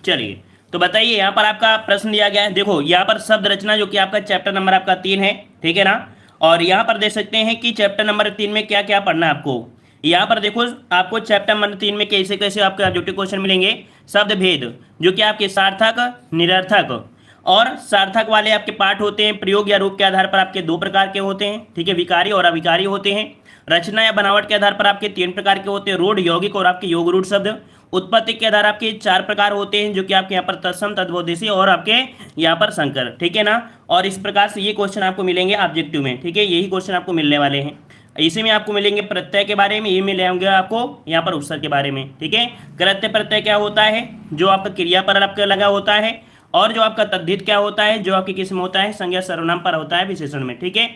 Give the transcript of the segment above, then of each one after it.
चलिए तो बताइए, यहाँ पर आपका प्रश्न दिया गया है। देखो यहाँ पर शब्द रचना जो कि आपका चैप्टर नंबर आपका 3 है, ठीक है ना। और यहाँ पर देख सकते हैं कि चैप्टर नंबर 3 में क्या क्या पढ़ना है आपको। यहाँ पर देखो आपको चैप्टर नंबर 3 में कैसे कैसे आपके ऑब्जेक्टिव क्वेश्चन मिलेंगे। शब्द भेद जो कि आपके सार्थक, निरर्थक और सार्थक वाले आपके पाठ होते हैं। प्रयोग या रूप के आधार पर आपके 2 प्रकार के होते हैं, ठीक है, विकारी और अविकारी होते हैं। रचना या बनावट के आधार पर आपके 3 प्रकार के होते हैं, रूढ़, यौगिक और आपके योग रूढ़ शब्द। उत्पत्ति के आधार आपके 4 प्रकार होते हैं, जो कि आपके यहाँ पर तत्सम, तद्भवदेशी और आपके यहाँ पर संकर, ठीक है ना। और इस प्रकार से ये क्वेश्चन आपको मिलेंगे ऑब्जेक्टिव में, ठीक है, यही क्वेश्चन आपको मिलने वाले हैं। इसी में आपको मिलेंगे प्रत्यय के बारे में, ये मिले होंगे आपको यहाँ पर उपसर्ग के बारे में, ठीक है। कृत्य प्रत्यय क्या होता है, जो आपका क्रिया पर आपका लगा होता है, और जो आपका तद्धित क्या होता है, जो आपकी किस्म होता है संज्ञा सर्वनाम पर होता है विशेषण में, ठीक है।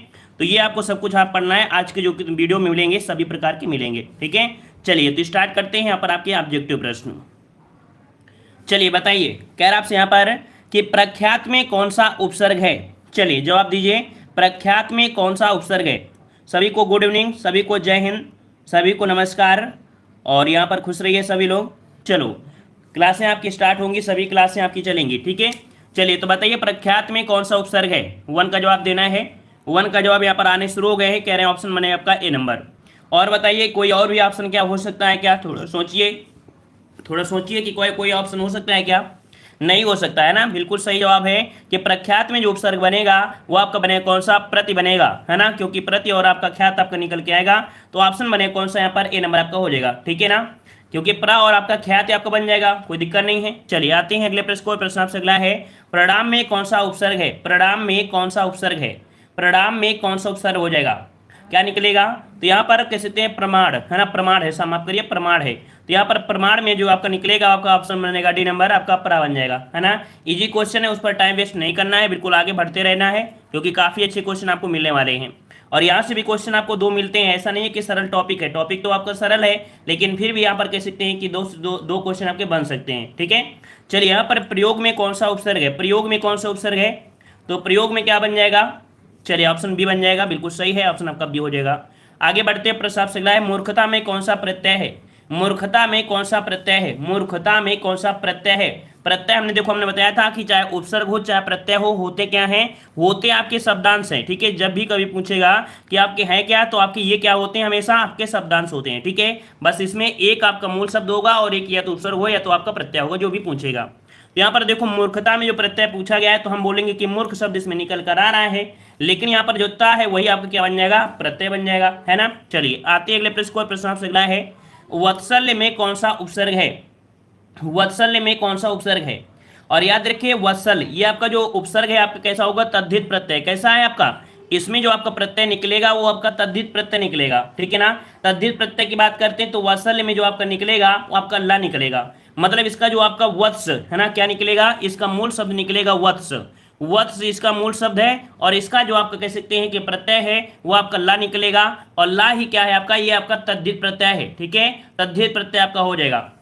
तो ये आपको सब कुछ आप पढ़ना है। आज के जो वीडियो में मिलेंगे सभी प्रकार के मिलेंगे, ठीक है। चलिए तो स्टार्ट करते हैं यहाँ पर आपके ऑब्जेक्टिव प्रश्न। चलिए बताइए, कह रहा आपसे यहाँ पर कि प्रख्यात में कौन सा उपसर्ग है। चलिए जवाब दीजिए, प्रख्यात में कौन सा उपसर्ग है। सभी को गुड इवनिंग, सभी को जय हिंद, सभी को नमस्कार, और यहाँ पर खुश रहिए सभी लोग। चलो क्लासें आपकी स्टार्ट होंगी, सभी क्लासें आपकी चलेंगी, ठीक है। चलिए तो बताइए प्रख्यात में कौन सा उपसर्ग है। 1 का जवाब देना है। 1 का जवाब यहाँ पर आने शुरू हो गए हैं, कह रहे हैं ऑप्शन बने आपका ए नंबर। और बताइए कोई और भी ऑप्शन क्या हो सकता है क्या, थोड़ा सोचिए, थोड़ा सोचिए कि कोई ऑप्शन हो सकता है क्या। नहीं हो सकता है ना, बिल्कुल सही जवाब है कि प्रख्यात में जो उपसर्ग बनेगा वो आपका बनेगा कौन सा, प्रति बनेगा, है ना, क्योंकि प्रति और आपका ख्यात आपका निकल के आएगा। तो ऑप्शन बने कौन सा यहाँ पर ए नंबर आपका हो जाएगा, ठीक है ना, क्योंकि प्र और आपका ख्यात आपका बन जाएगा, कोई दिक्कत नहीं है। चलिए आते हैं अगले प्रश्न को। प्रश्न आपसे अगला है, प्रणाम में कौन सा उपसर्ग है। प्रणाम में कौन सा उपसर्ग है, प्रणाम में कौन सा उपसर्ग हो जाएगा, क्या निकलेगा। तो यहाँ पर कह सकते हैं प्रमाण, है ना, प्रमाण है, समाप्त करिए, प्रमाण है। तो यहाँ पर प्रमाण में जो आपका निकलेगा आपका ऑप्शन बनेगा डी नंबर, आपका प्रा बन जाएगा, है ना। इजी क्वेश्चन है, उस पर टाइम वेस्ट नहीं करना है, बिल्कुल आगे बढ़ते रहना है, क्योंकि काफी अच्छे क्वेश्चन आपको मिलने वाले हैं। और यहाँ से भी क्वेश्चन आपको 2 मिलते हैं, ऐसा नहीं है कि सरल टॉपिक है, टॉपिक तो आपका सरल है, लेकिन फिर भी यहाँ पर कह सकते हैं कि दो क्वेश्चन आपके बन सकते हैं, ठीक है। चलिए यहाँ पर प्रयोग में कौन सा उपसर्ग है, प्रयोग में कौन सा उपसर्ग है, तो प्रयोग में क्या बन जाएगा। चलिए ऑप्शन बी बन जाएगा, बिल्कुल सही है, ऑप्शन आपका बी हो जाएगा। आगे बढ़ते हैं, प्रश्न आपसे अगला है, मूर्खता में कौन सा प्रत्यय है। मूर्खता में कौन सा प्रत्यय है, मूर्खता में कौन सा प्रत्यय है। प्रत्यय हमने देखो हमने बताया था कि चाहे उपसर्ग हो चाहे प्रत्यय हो, होते क्या हैं, होते आपके शब्दांश हैं, ठीक है। जब भी कभी पूछेगा कि आपके हैं क्या, तो आपके ये क्या होते हैं, हमेशा आपके शब्दांश होते हैं, ठीक है। बस इसमें एक आपका मूल शब्द होगा और एक या तो उपसर्ग हो या तो आपका प्रत्यय होगा, जो भी पूछेगा। तो यहाँ पर देखो मूर्खता में जो प्रत्यय पूछा गया है, तो हम बोलेंगे कि मूर्ख शब्द इसमें निकल कर आ रहा है, लेकिन यहाँ पर जो ता है वही आपका क्या बन जाएगा, प्रत्यय बन जाएगा, है ना। चलिए आते हैं अगले प्रश्न को। प्रश्न आपसे अगला है, वत्सल्य में कौन सा उपसर्ग है। वत्सल्य में कौन सा उपसर्ग है। और याद रखिए वत्सल ये आपका जो उपसर्ग है आपका कैसा होगा, तद्धित प्रत्यय। कैसा है आपका, इसमें जो आपका प्रत्यय निकलेगा वो आपका तद्धित प्रत्यय निकलेगा, ठीक है ना। तद्धित प्रत्यय की बात करते हैं तो वत्सल्य में जो आपका निकलेगा वो आपका ला निकलेगा, मतलब इसका जो आपका वत्स है ना, क्या निकलेगा, इसका मूल शब्द निकलेगा वत्स। वत्स इसका मूल शब्द है, और इसका जो आपका कह सकते हैं कि प्रत्यय है वो आपका ला निकलेगा, और ला ही क्या है आपका, ये आपका तद्धित प्रत्यय है, ठीक है, तद्धित प्रत्यय आपका हो जाएगा।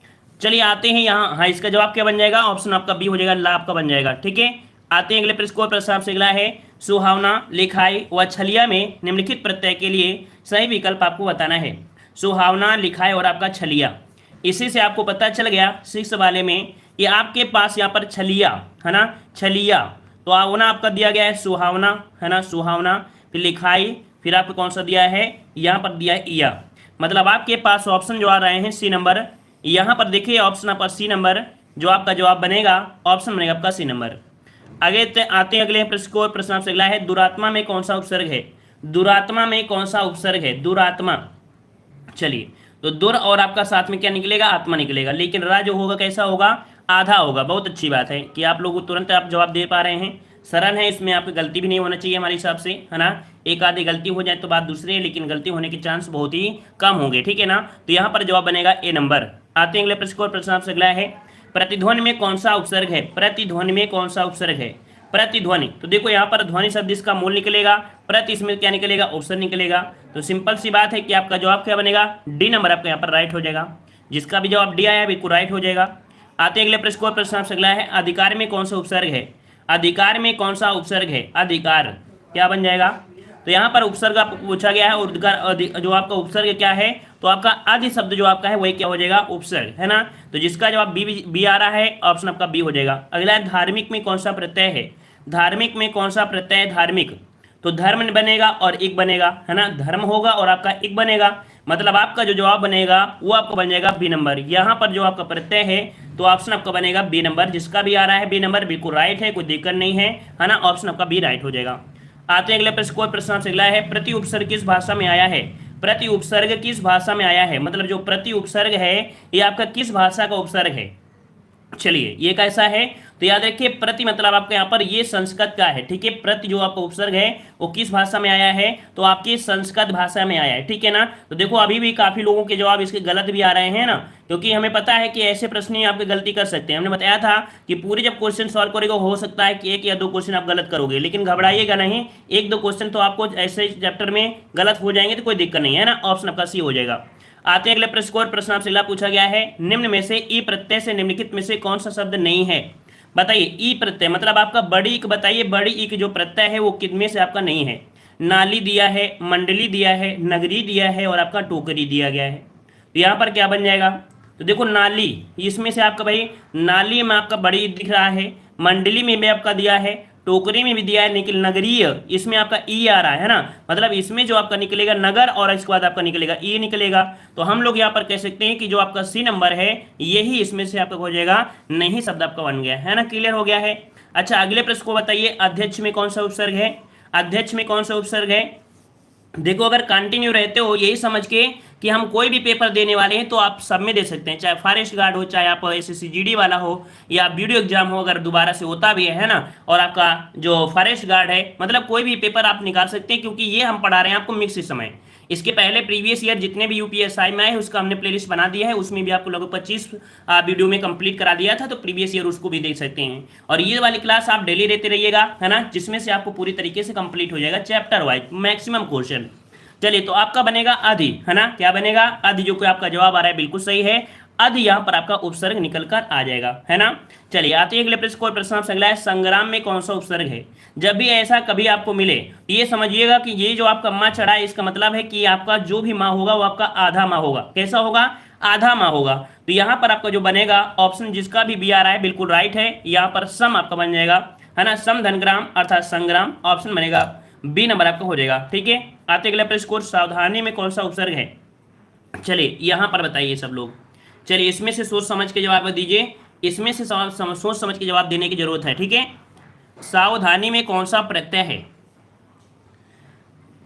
चलिए आते हैं यहाँ, हाँ इसका जवाब क्या बन जाएगा, ऑप्शन आपका बी हो जाएगा, ला आपका बन जाएगा, ठीक है। आते हैं अगले प्रश्न को। प्रश्न आपसे अगला है, सुहावना, लिखाई व छलिया में निम्नलिखित प्रत्यय के लिए सही विकल्प आपको बताना है। सुहावना, लिखाई और आपका छलिया, इसी से आपको पता चल गया 6 वाले में कि आपके पास यहाँ पर छलिया, है ना, छलिया, तो आवना आपका दिया गया है सुहावना, है ना, सुहावना, फिर लिखाई, फिर आपको कौन सा दिया है, यहाँ पर दिया है या, मतलब आपके पास ऑप्शन जो आ रहे हैं सी नंबर। यहाँ पर देखिए ऑप्शन आपका सी नंबर, जो आपका जवाब बनेगा ऑप्शन बनेगा आपका सी नंबर। आगे आते हैं अगले प्रश्न को। प्रश्न आपसे अगला है, दुरात्मा में कौन सा उपसर्ग है। दुरात्मा में कौन सा उपसर्ग है, दुरात्मा। चलिए तो दुर और आपका साथ में क्या निकलेगा, आत्मा निकलेगा, लेकिन रा जो होगा कैसा होगा, आधा होगा। बहुत अच्छी बात है कि आप लोग तुरंत आप जवाब दे पा रहे हैं, सरल है, इसमें आपकी गलती भी नहीं होना चाहिए हमारे हिसाब से, है ना। एक आधी गलती हो जाए तो बात दूसरी है, लेकिन गलती होने के चांस बहुत ही कम होंगे, ठीक है ना। तो यहाँ पर जवाब बनेगा ए नंबर। आते हैं अगले प्रश्न को। प्रश्न आपसे अगला है, प्रतिध्वनि में कौन सा उपसर्ग है। प्रतिध्वनि में कौन सा उपसर्ग है, प्रतिध्वनि, तो देखो यहाँ पर ध्वनि शब्द इसका मूल निकलेगा, प्रति इसमें क्या निकलेगा, उपसर्ग निकलेगा। तो सिंपल सी बात है कि आपका जवाब क्या बनेगा, डी नंबर आपका यहाँ पर राइट हो जाएगा। जिसका भी जवाब डी आया बिल्कुल राइट हो जाएगा। आते अगले प्रश्न को। प्रश्न आपसे अगला है, अधिकार में कौन सा उपसर्ग है। अधिकार में कौन सा उपसर्ग है, अधिकार क्या बन जाएगा, तो यहाँ पर उपसर्ग आपको पूछा गया है, उर्द का जो आपका उपसर्ग क्या है, तो आपका आदि शब्द जो आपका है वही क्या हो जाएगा, उपसर्ग, है ना। तो जिसका जवाब बी आ रहा है, ऑप्शन आपका बी हो जाएगा। अगला है धार्मिक में कौन सा प्रत्यय है, धार्मिक में कौन सा प्रत्यय है, धार्मिक, तो धर्म बनेगा और एक बनेगा, है ना, धर्म होगा और आपका एक बनेगा, मतलब आपका जो जवाब बनेगा वो आपका बन जाएगा बी नंबर। यहाँ पर जो आपका प्रत्यय है तो ऑप्शन आपका बनेगा बी नंबर, जिसका भी आ रहा है बी नंबर बिल्कुल राइट है, कोई दिक्कत नहीं है ना, ऑप्शन आपका बी राइट हो जाएगा। आते हैं अगले प्रश्न को, प्रश्न आपसे अगला है, प्रति उपसर्ग किस भाषा में आया है, प्रति उपसर्ग किस भाषा में आया है, मतलब जो प्रति उपसर्ग है ये आपका किस भाषा का उपसर्ग है। चलिए ये कैसा है, तो याद रखिए प्रति मतलब आपका यहाँ पर ये संस्कृत का है, ठीक है। प्रति जो आपका उपसर्ग है वो किस भाषा में आया है, तो आपकी संस्कृत भाषा में आया है, ठीक है ना। तो देखो अभी भी काफी लोगों के जवाब इसके गलत भी आ रहे हैं ना, क्योंकि हमें पता है कि ऐसे प्रश्न ही आपके गलती कर सकते हैं। हमने बताया था कि पूरे जब क्वेश्चन सॉल्व करेगा हो सकता है कि एक या दो क्वेश्चन आप गलत करोगे, लेकिन घबराइएगा नहीं, एक दो क्वेश्चन तो आपको ऐसे चैप्टर में गलत हो जाएंगे तो कोई दिक्कत नहीं है ना, ऑप्शन आपका सी हो जाएगा। आते हैं अगले प्रश्न को, प्रश्न आपसे अगला पूछा गया है, निम्न में से ई प्रत्यय से निम्नलिखित में से कौन सा शब्द नहीं है, बताइए। ई प्रत्यय मतलब आपका बड़ी इक, बताइए बड़ी इक जो प्रत्यय है वो कितने से आपका नहीं है। नाली दिया है, मंडली दिया है, नगरी दिया है और आपका टोकरी दिया गया है, तो यहाँ पर क्या बन जाएगा, तो देखो नाली, इसमें से आपका भाई नाली में आपका बड़ी दिख रहा है, मंडली में भी आपका दिया है, टोकरी में भी दिया है, लेकिन नगरीय इसमें आपका ई आ रहा है ना, मतलब इसमें जो आपका निकलेगा नगर और इसके बाद आपका निकलेगा ई निकलेगा। तो हम लोग यहाँ पर कह सकते हैं कि जो आपका सी नंबर है यही इसमें से आपका हो जाएगा नहीं शब्द आपका बन गया है ना, क्लियर हो गया है। अच्छा अगले प्रश्न को बताइए, अध्यक्ष में कौन सा उपसर्ग है, अध्यक्ष में कौन सा उपसर्ग है। देखो अगर कंटिन्यू रहते हो यही समझ के कि हम कोई भी पेपर देने वाले हैं तो आप सब में दे सकते हैं, चाहे फॉरेस्ट गार्ड हो, चाहे आप एसएससी जीडी वाला हो या वीडियो एग्जाम हो, अगर दोबारा से होता भी है ना, और आपका जो फॉरेस्ट गार्ड है, मतलब कोई भी पेपर आप निकाल सकते हैं, क्योंकि ये हम पढ़ा रहे हैं आपको मिक्स इस समय। इसके पहले प्रीवियस ईयर जितने भी यूपीएसआई में आए उसका हमने प्लेलिस्ट बना दिया है, उसमें भी आपको लगभग 25 वीडियो में कंप्लीट करा दिया था, तो प्रीवियस ईयर उसको भी देख सकते हैं। और ये वाली क्लास आप डेली लेते रहिएगा, है ना, जिसमें से आपको पूरी तरीके से कंप्लीट हो जाएगा चैप्टर वाइज मैक्सिमम क्वेश्चन। चलिए तो आपका बनेगा अधि, है ना, क्या बनेगा, अधि, जो कि आपका जवाब आ रहा है बिल्कुल सही है, अधि यहाँ पर आपका उपसर्ग निकल कर आ जाएगा, है ना। चलिए आते हैं अगले प्रश्न को, प्रश्न आपसे अगला है, संग्राम में कौन सा उपसर्ग है। जब भी ऐसा कभी आपको मिले तो ये समझिएगा कि ये जो आपका माँ चढ़ा है इसका मतलब है कि आपका जो भी माँ होगा वो आपका आधा माँ होगा, कैसा होगा, आधा माँ होगा। तो यहाँ पर आपका जो बनेगा ऑप्शन जिसका भी बी आ रहा है बिल्कुल राइट है, यहाँ पर सम आपका बन जाएगा, है ना, सम धनग्राम अर्थात संग्राम, ऑप्शन बनेगा बी नंबर आपका हो जाएगा, ठीक है। आते अगले प्रश्न को, सावधानी में कौन सा उपसर्ग है। चलिए यहाँ पर बताइए सब लोग, चलिए इसमें से सोच समझ के जवाब दीजिए, इसमें से सोच समझ के जवाब देने की जरूरत है, ठीक है। सावधानी में कौन सा प्रत्यय है,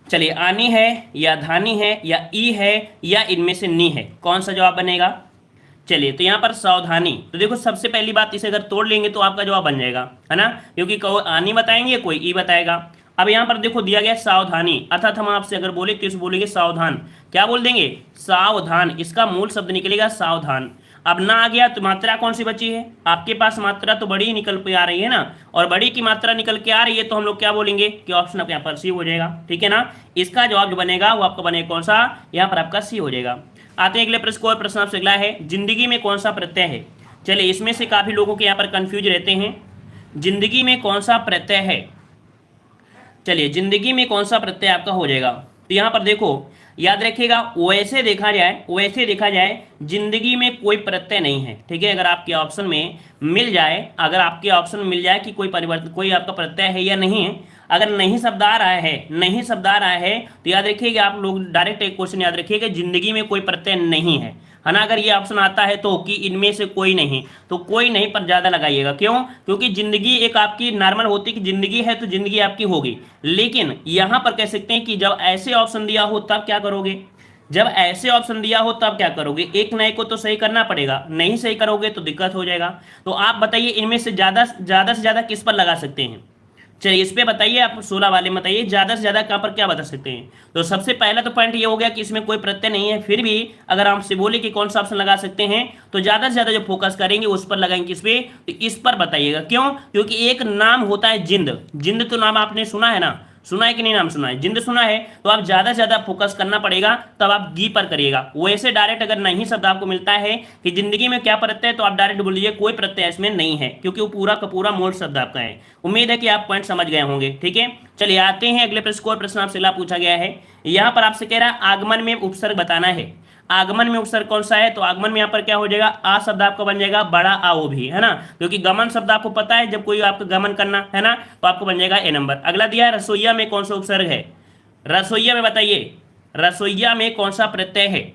चलिए आनी है या धानी है या ई है या इनमें से नी है, कौन सा जवाब बनेगा। चलिए तो यहाँ पर सावधानी, तो देखो सबसे पहली बात इसे अगर तोड़ लेंगे तो आपका जवाब बन जाएगा, है ना, क्योंकि कोई आनी बताएंगे कोई ई बताएगा। अब यहाँ पर देखो दिया गया सावधानी, अर्थात हम आपसे अगर बोले तो इसे बोलेंगे सावधान, क्या बोल देंगे, सावधान, इसका मूल शब्द निकलेगा सावधान। अब ना आ गया तो मात्रा कौन सी बची है, आपके पास मात्रा तो बड़ी ही निकल के आ रही है ना, और बड़ी की मात्रा निकल के आ रही है तो हम लोग क्या बोलेंगे कि ऑप्शन आपके यहाँ पर सी हो जाएगा, ठीक है ना। इसका जवाब जो बनेगा वो आपका बनेगा कौन सा, यहाँ पर आपका सी हो जाएगा। आते हैं अगले प्रश्न को, और प्रश्न आपसे अगला है, जिंदगी में कौन सा प्रत्यय है। चलिए इसमें से काफी लोगों के यहाँ पर कंफ्यूज रहते हैं, जिंदगी में कौन सा प्रत्यय है। चलिए जिंदगी में कौन सा प्रत्यय आपका हो जाएगा, तो यहाँ पर देखो याद रखिएगा, वैसे देखा जाए जिंदगी में कोई प्रत्यय नहीं है, ठीक है। अगर आपके ऑप्शन में मिल जाए, अगर आपके ऑप्शन में मिल जाए कि कोई परिवर्तन, कोई आपका प्रत्यय है या नहीं है, अगर नहीं शब्द आ रहा है, तो याद रखिएगा आप लोग डायरेक्ट एक क्वेश्चन याद रखिएगा, जिंदगी में कोई प्रत्यय नहीं है ना। अगर ये ऑप्शन आता है तो कि इनमें से कोई नहीं, तो कोई नहीं पर ज्यादा लगाइएगा, क्यों, क्योंकि जिंदगी एक आपकी नॉर्मल होती कि जिंदगी है तो जिंदगी आपकी होगी, लेकिन यहां पर कह सकते हैं कि जब ऐसे ऑप्शन दिया हो तब क्या करोगे, जब ऐसे ऑप्शन दिया हो तब क्या करोगे, एक नए को तो सही करना पड़ेगा, नहीं सही करोगे तो दिक्कत हो जाएगा। तो आप बताइए इनमें से ज्यादा से ज्यादा किस पर लगा सकते हैं। चलिए इस पे बताइए, आप 16 वाले में बताइए ज्यादा से ज्यादा कहां पर क्या बता सकते हैं। तो सबसे पहला तो पॉइंट ये हो गया कि इसमें कोई प्रत्यय नहीं है, फिर भी अगर आपसे बोले कि कौन सा ऑप्शन लगा सकते हैं तो ज्यादा से ज्यादा जो फोकस करेंगे उस पर लगाएंगे, किस पे, तो इस पर बताइएगा, क्यों, क्योंकि एक नाम होता है जिंद, जिंद तो नाम आपने सुना है ना, सुना है कि नहीं नाम सुना है? जिंद सुना है तो आप ज्यादा से ज्यादा फोकस करना पड़ेगा, तब आप गी पर करिएगा। वैसे डायरेक्ट अगर नहीं शब्द आपको मिलता है कि जिंदगी में क्या प्रत्यय है, तो आप डायरेक्ट बोल दीजिए कोई प्रत्यय इसमें नहीं है, क्योंकि वो पूरा का पूरा मूल शब्द आपका है। उम्मीद है कि आप पॉइंट समझ गए होंगे। ठीक है, चलिए आते हैं अगले प्रश्न को। प्रश्न आपसे अगला पूछा गया है, यहाँ पर आपसे कह रहा है आगमन में उपसर्ग बताना है। आगमन में उपसर्ग कौन सा है? तो आगमन में यहाँ पर क्या हो जाएगा, आ शब्द आपका बन जाएगा बड़ा आ ओ भी, है ना, क्योंकि गमन शब्द आपको पता है, जब कोई आपको गमन करना है ना, तो आपको बन जाएगा ए नंबर। अगला दिया है रसोईया में कौन सा उपसर्ग है? रसोईया में बताइए, रसोईया में कौन सा प्रत्यय है?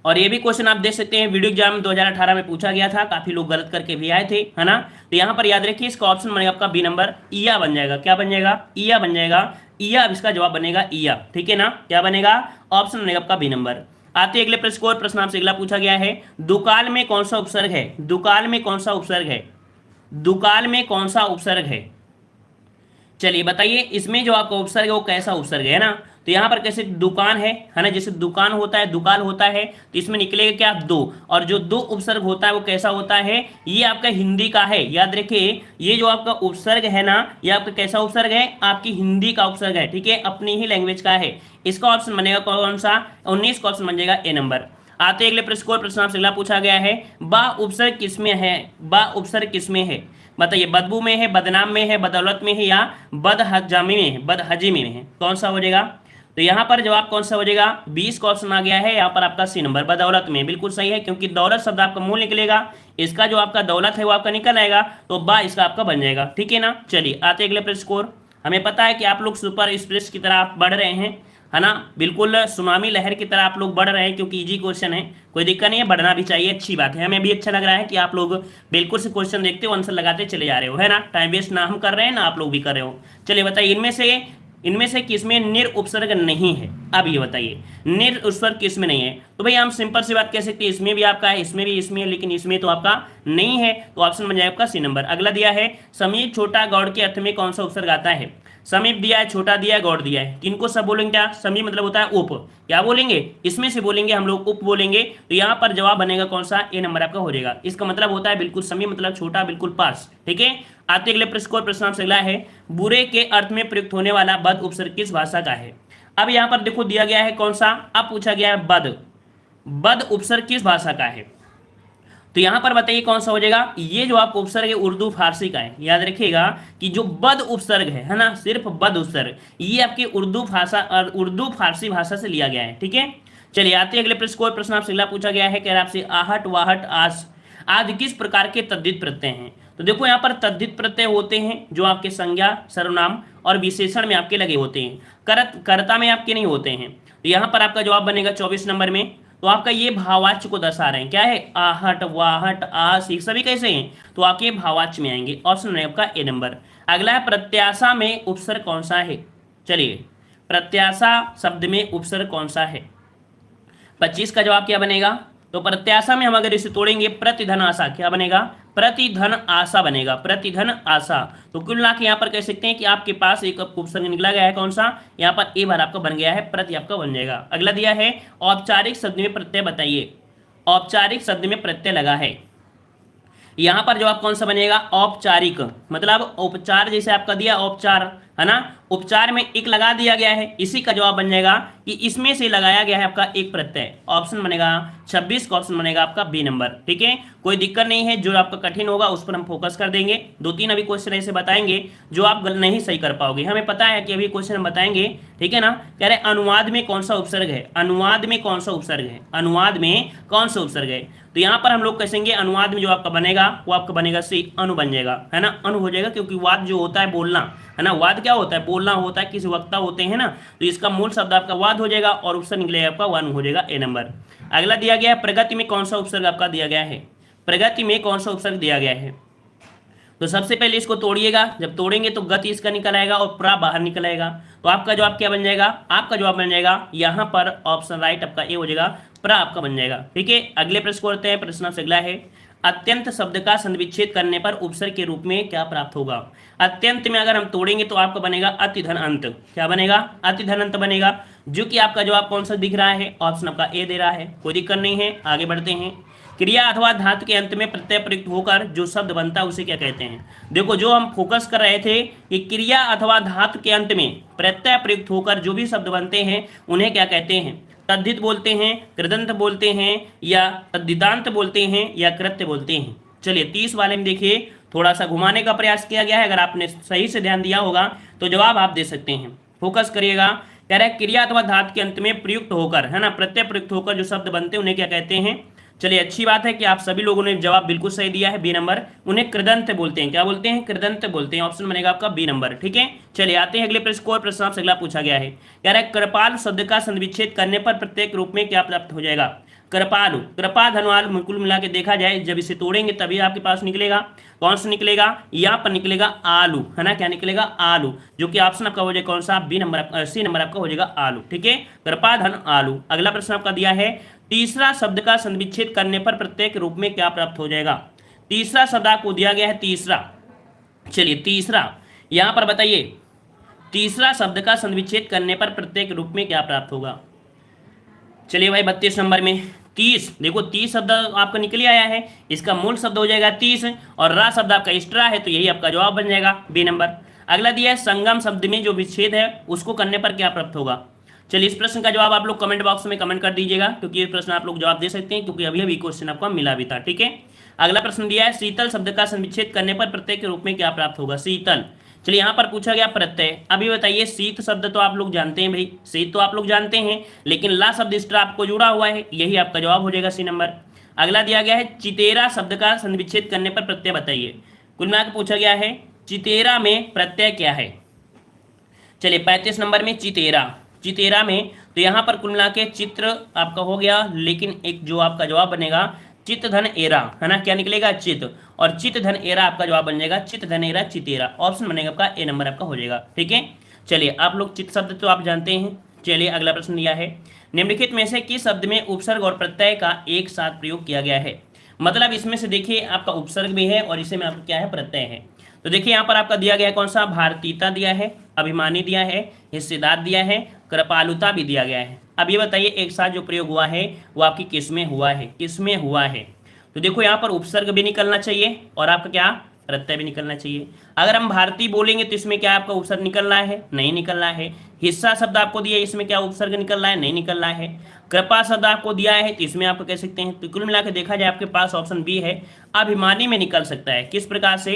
और ये भी क्वेश्चन आप देख सकते हैं, वीडियो एग्जाम 2018 में पूछा गया था, काफी लोग गलत करके भी आए थे, है ना। तो यहाँ पर याद रखिए, इसका ऑप्शन बनेगा आपका बी नंबर, ईया बन जाएगा। क्या बन जाएगा? ईया बन जाएगा। ईया, अब इसका जवाब बनेगा ईया। ठीक है ना, क्या बनेगा? ऑप्शन बनेगा आपका बी नंबर। आते अगले प्रश्न को। प्रश्न आपसे अगला पूछा गया है, दुकाल में कौन सा उपसर्ग है? दुकाल में कौन सा उपसर्ग है? दुकाल में कौन सा उपसर्ग है? चलिए बताइए, इसमें जो आपका उपसर्ग है वो कैसा उपसर्ग है ना। तो यहाँ पर कैसे दुकान है ना, जैसे दुकान होता है, दुकाल होता है, तो इसमें निकलेगा क्या? दो। और जो दो उपसर्ग होता है वो कैसा होता है? ये आपका हिंदी का है। याद रखिए, ये जो आपका उपसर्ग है ना, ये आपका कैसा उपसर्ग है? आपकी हिंदी का उपसर्ग है। ठीक है, अपनी ही लैंग्वेज का है। इसका ऑप्शन बनेगा कौन सा? 19 का ऑप्शन बन जाएगा ए नंबर। आते अगले प्रश्न को। प्रश्न आपसे अगला पूछा गया है, बा उपसर्ग किसमें है? बा उपसर्ग किसमें है? बताइए, बदबू में है, बदनाम में है, बदौलत में है, या बदहजामी में है, बदहजीमी में है? कौन सा हो जाएगा? तो यहाँ पर जवाब कौन सा हो जाएगा? 20 का ऑप्शन आ गया है यहाँ पर आपका सी नंबर, बदौलत में। बिल्कुल सही है, क्योंकि दौलत शब्द आपका मूल निकलेगा, इसका जो आपका दौलत है वो आपका निकल आएगा, तो बा इसका आपका बन जाएगा। ठीक है ना, चलिए आते अगले प्रश्न को। हमें पता है कि आप लोग सुपर एक्सप्रेस की तरह आप बढ़ रहे हैं, है ना, बिल्कुल सुनामी लहर की तरह आप लोग बढ़ रहे हैं, क्योंकि इजी क्वेश्चन है, कोई दिक्कत नहीं है, बढ़ना भी चाहिए, अच्छी बात है। हमें भी अच्छा लग रहा है कि आप लोग बिल्कुल से क्वेश्चन देखते हो, आंसर लगाते चले जा रहे हो, है ना। टाइम वेस्ट ना हम कर रहे हैं ना आप लोग भी कर रहे हो। चलिए बताइए, इनमें से किसमें निर उपसर्ग नहीं है? अब ये बताइए, निर उपसर्ग किसमें नहीं है? तो भाई हम सिंपल सी बात कह सकते हैं, इसमें भी आपका है, इसमें भी इसमें है, लेकिन इसमें तो आपका नहीं है, तो ऑप्शन बन जाएगा आपका सी नंबर। अगला दिया है, समीप छोटा गौड़ के अर्थ में कौन सा उपसर्ग आता है? समीप दिया है, छोटा दिया है, गौड़ दिया है, किनको सब बोलेंगे? क्या समीप मतलब होता है उप, क्या बोलेंगे? इसमें से बोलेंगे हम लोग, उप बोलेंगे। तो यहाँ पर जवाब बनेगा कौन सा? ए नंबर आपका हो जाएगा। इसका मतलब होता है बिल्कुल समीप मतलब छोटा, बिल्कुल पास। ठीक है, आते अगले प्रश्न को। प्रश्न आपसे अगला है, बुरे के अर्थ में प्रयुक्त होने वाला बद उपसर्ग किस भाषा का है? अब यहाँ पर देखो दिया गया है कौन सा, अब पूछा गया है बद उपसर्ग किस भाषा का है? तो यहां पर बताइए कौन सा हो जाएगा? ये जो आपको उपसर्ग है उर्दू फारसी का है। याद रखिएगा कि जो बद उपसर्ग है ना, सिर्फ बद उपसर्ग, ये आपकी उर्दू भाषा और उर्दू फारसी भाषा से लिया गया है। ठीक है, चलिए आते अगले प्रश्न को। प्रश्न आपसे अगला पूछा गया है, कह रहा आपसे आहट वाहट आस आदि किस प्रकार के तद्धित प्रत्यय हैं? तो देखो यहाँ पर तद्धित प्रत्यय होते हैं जो आपके संज्ञा, सर्वनाम और विशेषण में आपके लगे होते हैं, कर्ता में आपके नहीं होते हैं। तो यहाँ पर आपका जवाब बनेगा 24 नंबर में। तो आपका ये भावाच्य को दर्शा रहे हैं, क्या है? आहट वाहट आस, ये सभी कैसे हैं? तो आपके भावाच्य में आएंगे। ऑप्शन है आपका ए नंबर। अगला है, प्रत्याशा में उपसर्ग कौन सा है? चलिए, प्रत्याशा शब्द में उपसर्ग कौन सा है? 25 का जवाब क्या बनेगा? तो प्रत्याशा में हम अगर इसे तोड़ेंगे, प्रतिधन आशा, क्या बनेगा? प्रतिधन आशा बनेगा, प्रतिधन आशा। तो कुल मिला के यहाँ पर कह सकते हैं कि आपके पास एक उपसर्ग निकला गया है, कौन सा? यहाँ पर ए बार आपका बन गया है, प्रति आपका बन जाएगा। अगला दिया है, औपचारिक शब्द में प्रत्यय बताइए। औपचारिक शब्द में प्रत्यय लगा है, यहाँ पर जवाब कौन सा बनेगा? औपचारिक, मतलब उपचार जैसे आपका दिया औपचार, है ना, उपचार में एक लगा दिया गया है, इसी का जवाब बन जाएगा कि इसमें से लगाया गया है आपका एक प्रत्यय। ऑप्शन बनेगा 26 का ऑप्शन बनेगा आपका बी नंबर। ठीक है, कोई दिक्कत नहीं है, जो आपका कठिन होगा उस पर हम फोकस कर देंगे। 2-3 अभी क्वेश्चन ऐसे बताएंगे जो आप नहीं सही कर पाओगे, हमें पता है कि अभी क्वेश्चन हम बताएंगे। ठीक है ना, कह रहे अनुवाद में कौन सा उपसर्ग है? अनुवाद में कौन सा उपसर्ग है? अनुवाद में कौन सा उपसर्ग है? तो यहाँ पर हम लोग कहेंगे अनुवाद में जो आपका बनेगा वो आपका बनेगा सी, अनु बन जाएगा, है ना, अनु हो जाएगा, क्योंकि वाद जो होता है बोलना, है ना, वाद क्या होता है? बोलना होता है, किसी वक्ता होते हैं ना, तो इसका मूल शब्द आपका वाद हो जाएगा और उपसर्ग निकलेगा आपका वन हो जाएगा, ए नंबर। अगला दिया गया है, प्रगति में कौन सा उपसर्ग आपका दिया गया है? प्रगति में कौन सा उपसर्ग दिया गया है? तो सबसे पहले इसको तोड़िएगा, जब तोड़ेंगे तो गति इसका निकल आएगा और प्रा बाहर निकल आएगा। तो आपका जवाब क्या बन जाएगा? आपका जवाब बन जाएगा यहाँ पर ऑप्शन राइट आपका ए हो जाएगा, प्रा आपका बन जाएगा। ठीक है, अगले प्रश्न को करते हैं। प्रश्न से अगला है, अत्यंत शब्द का संविच्छेद करने पर उपसर्ग के रूप में क्या प्राप्त होगा? अत्यंत में अगर हम तोड़ेंगे तो आपका बनेगा अतिधन अंत, क्या बनेगा? अतिधन अंत बनेगा, जो कि आपका जवाब कौन सा दिख रहा है? ऑप्शन आपका ए दे रहा है, कोई दिक्कत नहीं है, आगे बढ़ते हैं। क्रिया अथवा धातु के अंत में प्रत्यय प्रयुक्त होकर जो शब्द बनता है उसे क्या कहते हैं। देखो जो हम फोकस कर रहे थे कि क्रिया अथवा धातु के अंत में प्रत्यय प्रयुक्त होकर जो भी शब्द बनते हैं उन्हें क्या कहते हैं। तद्धित बोलते हैं, कृदंत बोलते हैं, या तद्धितांत बोलते हैं, या कृत्य बोलते हैं। चलिए 30 वाले में देखिए थोड़ा सा घुमाने का प्रयास किया गया है, अगर आपने सही से ध्यान दिया होगा तो जवाब आप दे सकते हैं। फोकस करिएगा। कह रहा है क्रिया अथवा धातु के अंत में प्रयुक्त होकर, है ना, प्रत्यय प्रयुक्त होकर जो शब्द बनते हैं उन्हें क्या कहते हैं। चलिए अच्छी बात है कि आप सभी लोगों ने जवाब बिल्कुल सही दिया है, बी नंबर। उन्हें कृदंत बोलते हैं। क्या बोलते हैं? कृदंत बोलते हैं। ऑप्शन बनेगा आपका बी नंबर। ठीक है, चलिए आते हैं अगले प्रश्न को। प्रश्न आपसे अगला पूछा गया है, कह रहा है कृपाल शब्द का संविच्छेद करने पर प्रत्येक रूप में क्या प्राप्त हो जाएगा। कृपालु, कृपा धनवालु, कुल मिला के देखा जाए जब इसे तोड़ेंगे तभी आपके पास निकलेगा। कौन सा निकलेगा? यहाँ पर निकलेगा आलू, है ना। क्या निकलेगा? आलू, जो कि ऑप्शन आपका हो जाएगा कौन सा? बी नंबर, सी नंबर आपका हो जाएगा आलू। ठीक है, कृपा धन आलू। अगला प्रश्न आपका दिया है, तीसरा शब्द का संविच्छेद करने पर प्रत्येक रूप में क्या प्राप्त हो जाएगा। तीसरा शब्द आपको दिया गया है तीसरा। चलिए तीसरा यहाँ पर बताइए, तीसरा शब्द का संविच्छेद करने पर प्रत्येक रूप में क्या प्राप्त होगा। चलिए भाई 32 नंबर में 30, देखो 30 शब्द आपका निकल आया है, इसका मूल शब्द हो जाएगा 30 और रा शब्द आपका एक्स्ट्रा है, तो यही आपका जवाब बन जाएगा बी नंबर। अगला दिया है संगम शब्द में जो विच्छेद है उसको करने पर क्या प्राप्त होगा। चलिए इस प्रश्न का जवाब आप लोग कमेंट बॉक्स में कमेंट कर दीजिएगा, क्योंकि ये प्रश्न आप लोग जवाब दे सकते हैं, क्योंकि अभी अभी क्वेश्चन आपको मिला भी था। ठीक है, अगला प्रश्न दिया है शीतल शब्द का संविच्छेद करने पर प्रत्यय के रूप में क्या प्राप्त होगा। शीतल, चलिए यहाँ पर पूछा गया प्रत्यय। अभी बताइए, शीत शब्द तो आप लोग जानते हैं भाई, शीत तो आप लोग जानते हैं, लेकिन ला शब्द एक्स्ट्रा आपको जुड़ा हुआ है, यही आपका जवाब हो जाएगा सी नंबर। अगला दिया गया है चितेरा शब्द का संविच्छेद करने पर प्रत्यय बताइए। कुल मिलाकर पूछा गया है चितेरा में प्रत्यय क्या है। चलिए 35 नंबर में चितेरा, चितेरा में तो यहाँ पर कुल मिला के चित्र आपका हो गया, लेकिन एक जो आपका जवाब बनेगा चित धन एरा, है ना। क्या निकलेगा? चित, और चित धन एरा आपका जवाब बन जाएगा चित धन एरा चितेरा। ऑप्शन बनेगा आपका ए नंबर आपका हो जाएगा। ठीक है, चलिए आप लोग चित शब्द तो आप जानते हैं। चलिए अगला प्रश्न दिया है, निम्नलिखित में से किस शब्द में उपसर्ग और प्रत्यय का एक साथ प्रयोग किया गया है। मतलब इसमें से देखिए आपका उपसर्ग भी है और इसे में आपका क्या है, प्रत्यय है। तो देखिए यहाँ पर आपका दिया गया है कौन सा, भारतीयता दिया है, अभिमानी दिया है, हिस्सेदार दिया है, कृपालुता भी दिया गया है। अब ये बताइए एक साथ जो प्रयोग हुआ है वो आपकी किस में हुआ है, किस में हुआ है। तो देखो यहाँ पर उपसर्ग भी निकलना चाहिए और आपका क्या, प्रत्यय भी निकलना चाहिए। अगर हम भारतीय बोलेंगे तो इसमें क्या आपका उपसर्ग निकल रहा है, नहीं निकल रहा है। हिस्सा शब्द आपको दिया है, इसमें क्या उपसर्ग निकल रहा है, नहीं निकल रहा है। कृपा शब्द आपको दिया है तो इसमें आप कह सकते हैं। तो कुल मिलाकर देखा जाए आपके पास ऑप्शन बी है, अभिमानी में निकल सकता है। किस प्रकार से,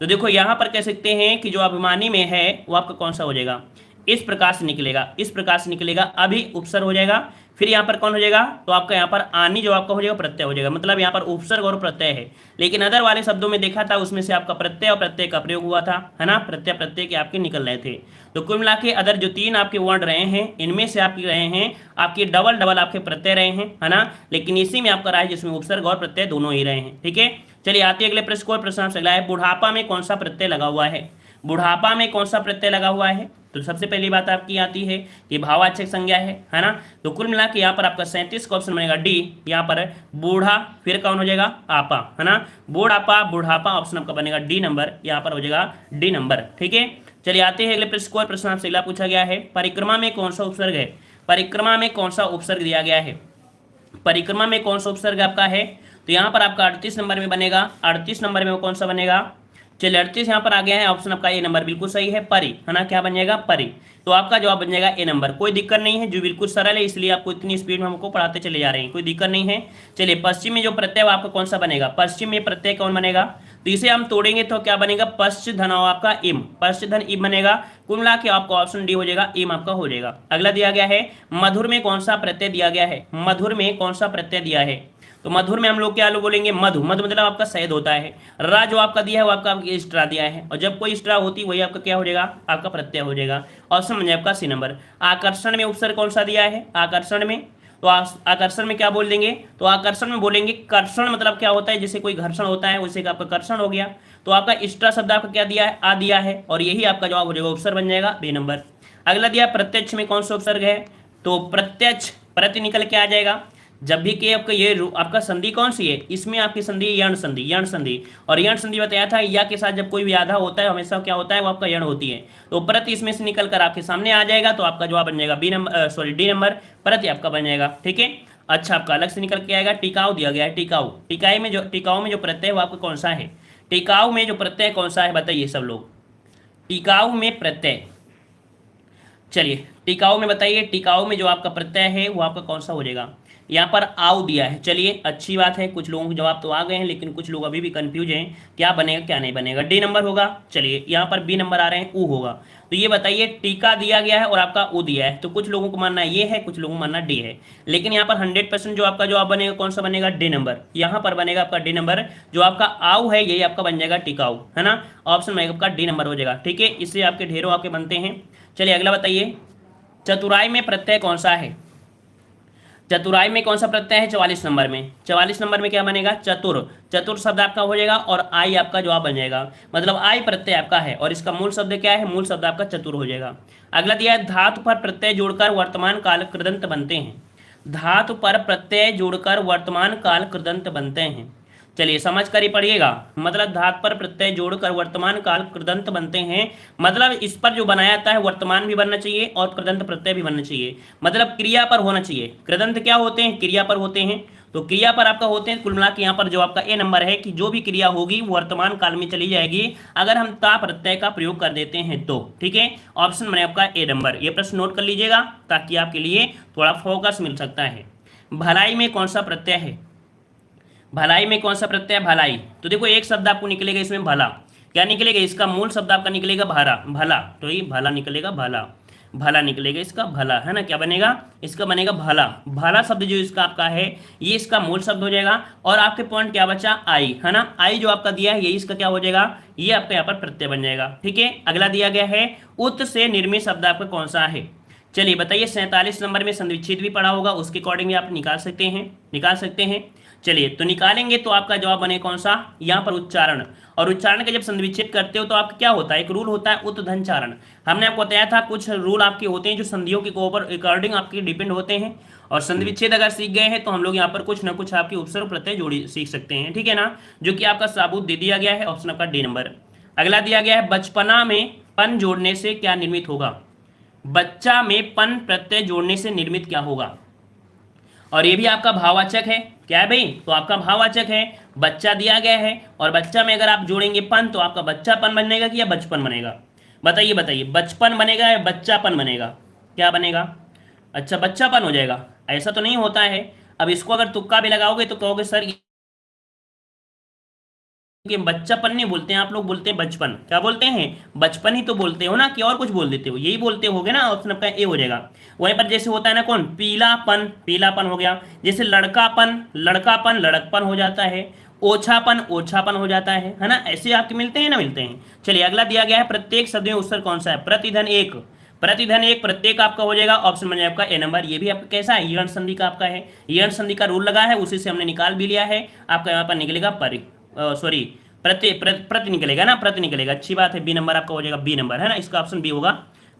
तो देखो यहाँ पर कह सकते हैं कि जो अभिमानी में है वो आपका कौन सा हो जाएगा, इस प्रकार से निकलेगा, इस प्रकार से निकलेगा। अभी उपसर्ग हो जाएगा, फिर यहाँ पर कौन हो जाएगा, तो आपका यहाँ पर आनी जो आपका हो जाएगा प्रत्यय हो जाएगा। मतलब यहाँ पर उपसर्ग और प्रत्यय है, लेकिन अदर वाले शब्दों में देखा था उसमें से आपका प्रत्यय और प्रत्यय का प्रयोग हुआ था, है ना। प्रत्यय प्रत्यय के आपके निकल रहे थे। तो कुल मिला के अदर जो 3 आपके वर्ड रहे हैं इनमें से आपके रहे हैं आपके डबल आपके प्रत्यय रहे हैं, है ना। लेकिन इसी में आपका रहा है जिसमें उपसर्ग और प्रत्यय दोनों ही रहे हैं। ठीक है, चलिए आते अगले प्रश्न को। प्रश्न आपसे अगला है, बुढ़ापा में कौन सा प्रत्यय लगा हुआ है। बुढ़ापा में कौन सा प्रत्यय लगा हुआ है। तो सबसे पहली बात आपकी आती है कि भाववाचक संज्ञा है ना। तो कुल मिला के यहाँ पर आपका 37 का ऑप्शन बनेगा डी। यहाँ पर बूढ़ा, फिर कौन हो जाएगा, आपा, है ना। बूढ़ापा, बुढ़ापा, ऑप्शन आपका बनेगा डी नंबर, यहाँ पर हो जाएगा डी नंबर। ठीक है, चलिए आते हैं अगले प्रश्न को। प्रश्न आपसे अगला पूछा गया है, परिक्रमा में कौन सा उपसर्ग है। परिक्रमा में कौन सा उपसर्ग दिया गया है। परिक्रमा में कौन सा उपसर्ग आपका है। तो यहाँ पर आपका 38 नंबर में बनेगा। 38 नंबर में कौन सा बनेगा। चलिए 38 यहाँ पर आ गया है, ऑप्शन आपका ए नंबर बिल्कुल सही है, परि, है ना। क्या बन जाएगा, परि। तो आपका जवाब बन जाएगा ए नंबर। कोई दिक्कत नहीं है, जो बिल्कुल सरल है, इसलिए आपको इतनी स्पीड में हमको पढ़ाते चले जा रहे हैं, कोई दिक्कत नहीं है। चलिए पश्चिम में जो प्रत्यय आपका कौन सा बनेगा। पश्चिम में प्रत्यय कौन बनेगा, तो इसे हम तोड़ेंगे तो क्या बनेगा, पश्च धन आपका इम, पश्च धन इम बनेगा। कुल मिला के आपका ऑप्शन डी हो जाएगा, इम आपका हो जाएगा। अगला दिया गया है, मधुर में कौन सा प्रत्यय दिया गया है। मधुर में कौन सा प्रत्यय दिया है। तो मधुर में हम लोग क्या लोग बोलेंगे, मधु, मधु मतलब आपका शहद होता है। रा जो आपका दिया है वो आपका स्ट्रा दिया है, और जब कोई स्ट्रा होती है वही आपका क्या हो जाएगा, आपका प्रत्यय हो जाएगा। ऑप्शन बन जाएगा आपका सी नंबर। आकर्षण में उपसर्ग कौन सा दिया है। आकर्षण में, तो आकर्षण में क्या बोल देंगे, तो आकर्षण में बोलेंगे कर्षण, मतलब क्या होता है, जैसे कोई घर्षण होता है वैसे का आपका कर्षण हो गया। तो आपका स्ट्रा शब्द आपका क्या दिया है, आ दिया है, और यही आपका जवाब हो जाएगा, उपसर्ग बन जाएगा बी नंबर। अगला दिया प्रत्यक्ष में कौन सा उपसर्ग है। तो प्रत्यक्ष, प्रति निकल के आ जाएगा। जब भी के आपका ये आपका संधि कौन सी है, इसमें आपकी संधि यण संधि, यण संधि। और यण संधि बताया था, या के साथ जब कोई भी आधा होता है हमेशा क्या होता है, वो आपका यण होती है। तो प्रति इसमें से निकल कर आपके सामने आ जाएगा, तो आपका जवाब बन जाएगा B number, sorry D number, प्रति आपका बन जाएगा। ठीक है, अच्छा, आपका अलग से निकल के आएगा। टिकाऊ दिया गया है, टिकाऊ, टिकाऊ में जो प्रत्यय है वो आपका कौन सा है? टिकाऊ में जो प्रत्यय कौन सा है बताइए सब लोग। टिकाऊ में प्रत्यय, चलिए टिकाऊ में बताइए, टिकाऊ में जो आपका प्रत्यय है वो आपका कौन सा हो जाएगा? यहाँ पर आउ दिया है। चलिए अच्छी बात है, कुछ लोगों के जवाब तो आ गए हैं, लेकिन कुछ लोग अभी भी कंफ्यूज हैं क्या बनेगा क्या नहीं बनेगा। डी नंबर होगा। चलिए यहाँ पर बी नंबर आ रहे हैं, ऊ होगा। तो ये बताइए, टीका दिया गया है और आपका ऊ दिया है, तो कुछ लोगों को मानना ये है, कुछ लोगों को मानना डी है। लेकिन यहाँ पर 100% जो आपका जवाब बनेगा कौन सा बनेगा? D number. यहाँ पर बनेगा आपका डी नंबर। जो आपका आउ है यही आपका बन जाएगा टिकाऊ, है ना। ऑप्शन में आपका डी नंबर हो जाएगा। ठीक है, इससे आपके ढेरों आपके बनते हैं। चलिए अगला बताइए, चतुराई में प्रत्यय कौन सा है? चतुराई में कौन सा प्रत्यय है? 44 नंबर में। 44 नंबर में क्या बनेगा? चतुर। चतुर शब्द आपका हो जाएगा और आई आपका जवाब बन जाएगा, मतलब आई प्रत्यय आपका है और इसका मूल शब्द क्या है? मूल शब्द आपका चतुर हो जाएगा। अगला दिया है, धातु पर प्रत्यय जोड़कर वर्तमान काल कृदंत बनते हैं। धातु पर प्रत्यय जोड़कर वर्तमान काल कृदंत बनते हैं। चलिए समझ कर ही पढ़िएगा, मतलब धातु पर प्रत्यय जोड़कर वर्तमान काल कृदंत बनते हैं, मतलब इस पर जो बनाया जाता है वर्तमान भी बनना चाहिए और कृदंत प्रत्यय भी बनना चाहिए, मतलब क्रिया पर होना चाहिए। कृदंत क्या होते हैं? क्रिया पर होते हैं। तो क्रिया पर आपका होते हैं, कुल मिला के यहाँ पर जो आपका ए नंबर है कि जो भी क्रिया होगी वो वर्तमान काल में चली जाएगी अगर हम ता प्रत्यय का प्रयोग कर देते हैं तो। ठीक है, ऑप्शन बने आपका ए नंबर। ये प्रश्न नोट कर लीजिएगा ताकि आपके लिए थोड़ा फोकस मिल सकता है। भलाई में कौन सा प्रत्यय है? भलाई में कौन सा प्रत्यय है? भलाई। तो देखो एक शब्द आपको निकलेगा इसमें भला। क्या निकलेगा? इसका मूल शब्द आपका निकलेगा भला, भला। तो ये भला निकलेगा, भला, भला निकलेगा इसका, भला, है ना। क्या बनेगा? इसका बनेगा भला। भला शब्द जो इसका आपका है ये इसका मूल शब्द हो जाएगा। और आपके पॉइंट क्या बचा? आई, है ना। आई जो आपका दिया है ये इसका क्या हो जाएगा? ये आपका यहाँ पर प्रत्यय बन जाएगा। ठीक है, अगला दिया गया है, उत से निर्मित शब्द आपका कौन सा है? चलिए बताइए, 47 नंबर में संधिविच्छेद भी पढ़ा होगा, उसके अकॉर्डिंग भी आप निकाल सकते हैं। चलिए तो निकालेंगे तो आपका जवाब बने कौन सा? यहाँ पर उच्चारण। और उच्चारण का जब संधिविच्छेद करते हो तो आपका क्या होता है? एक रूल होता है उतधनचारण। हमने आपको बताया था कुछ रूल आपके होते हैं जो संधियों के ऊपर अकॉर्डिंग आपके डिपेंड होते हैं। और संधिविच्छेद अगर सीख गए हैं तो हम लोग यहाँ पर कुछ ना कुछ आपकी उपसर्ग प्रत्यय जोड़ी सीख सकते हैं। ठीक है ना, जो कि आपका साबुत दे दिया गया है, ऑप्शन आपका डी नंबर। अगला दिया गया है, बचपना में पन जोड़ने से क्या निर्मित होगा? बच्चा में पन प्रत्यय जोड़ने से निर्मित क्या होगा? और ये भी आपका भाववाचक है। क्या है भाई? तो आपका भाववाचक है, बच्चा दिया गया है और बच्चा में अगर आप जोड़ेंगे पन तो आपका बच्चापन बनेगा कि या बचपन बनेगा? बताइए बताइए, बचपन बनेगा या बच्चापन बनेगा? क्या बनेगा? अच्छा बच्चापन हो जाएगा। ऐसा तो नहीं होता है। अब इसको अगर तुक्का भी लगाओगे तो कहोगे सर कि बच्चापन नहीं बोलते हैं आप लोग, बोलते हैं बचपन। क्या बोलते हैं? बचपन ही तो बोलते हो ना, कि और कुछ बोल देते हो? यही बोलते होगे ना, ऑप्शन आपका ए हो जाएगा। वहीं पर जैसे होता है ना कौन, पीलापन, पीलापन हो गया। जैसे लड़कापन, लड़कापन लड़कपन हो जाता है। ओछापन, ओछापन हो जाता है ना। ऐसे आपके मिलते हैं ना, मिलते हैं। चलिए अगला दिया गया है, प्रत्येक शब्द में उत्तर कौन सा है? प्रतिधन एक। प्रतिधन एक प्रत्येक आपका हो जाएगा, ऑप्शन बन जाएगा आपका ए नंबर। ये भी आपका कैसा है? यण संधि का आपका है, यण संधि का रूल लगा है, उसी से हमने निकाल भी लिया है। आपका यहाँ पर निकलेगा सॉरी प्रति निकलेगा ना, प्रति निकलेगा। अच्छी बात है, बी नंबर आपका हो जाएगा, बी नंबर, है ना। इसका ऑप्शन बी होगा।